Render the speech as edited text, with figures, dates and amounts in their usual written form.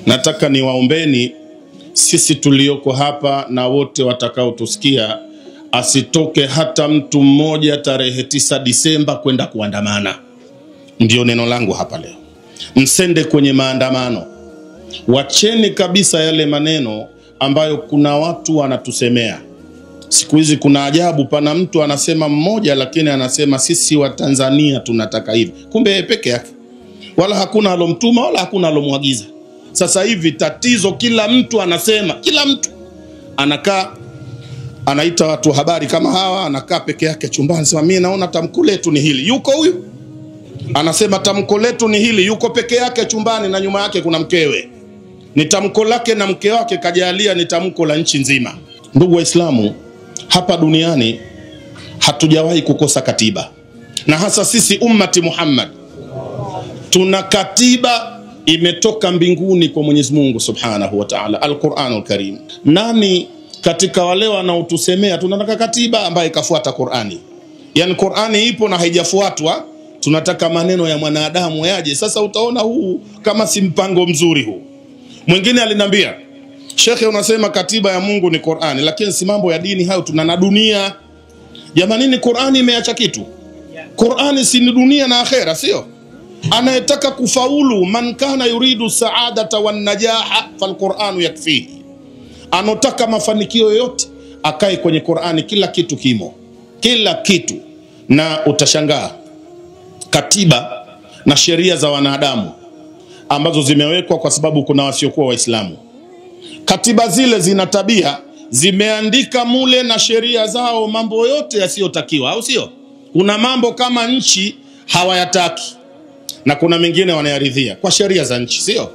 Nataka niwaombeni sisi tulioko hapa na wote watakao tusikia, asitoke hata mtu mmoja tarehe 9 Disemba kwenda kuandamana. Ndio neno langu hapa leo. Msende kwenye maandamano. Wacheni kabisa yale maneno ambayo kuna watu wanatusemea. Siku hizi kuna ajabu, pana mtu anasema mmoja lakini anasema sisi wa Tanzania tunataka hivi. Kumbe peke yake. Wala hakuna alomtuma wala hakuna alomwagiza. Sasa hivi tatizo, kila mtu anasema, kila mtu anakaa anaita watu habari kama hawa, anakaa peke yake chumbani, sema mimi naona tamko letu ni hili. Yuko huyu anasema tamko letu ni hili, yuko peke yake chumbani na nyuma yake kuna mkewe. Ni tamko lake na mke wake kajalia ni tamko la nchi nzima. Ndugu Waislamu, hapa duniani hatujawahi kukosa katiba. Na hasa sisi ummati Muhammad tuna katiba imetoka mbinguni kwa Mwenyezi Mungu Subhanahu wa Ta'ala, Al-Qur'anul Karim. Nani katika wale wanaotusemea tunataka katiba ambayo ikafuata Qur'ani? Yani Qur'ani ipo na haijafuatwa, tunataka maneno ya mwanadamu yaje. Sasa utaona huu kama si mpango mzuri huu. Mwingine aliniambia, "Shekhe, unasema katiba ya Mungu ni Qur'ani, lakini si mambo ya dini hayo, tunana dunia." Jamani, ni Qur'ani imeacha kitu? Qur'ani si ni dunia na akhera, sio? Anayetaka kufaulu, man kana yuridu saadata wan najaha falquranu yakfihi. Anotaka mafanikio yote akae kwenye Qur'ani, kila kitu kimo, kila kitu. Na utashangaa katiba na sheria za wanadamu ambazo zimewekwa kwa sababu kuna wasiokuwa Waislamu. Katiba zile zina tabia, zimeandika mule na sheria zao mambo yote yasiyotakiwa, au sio? Kuna mambo kama nchi hawayataki na kuna mengine wanayaridhia kwa sheria za nchi, sio?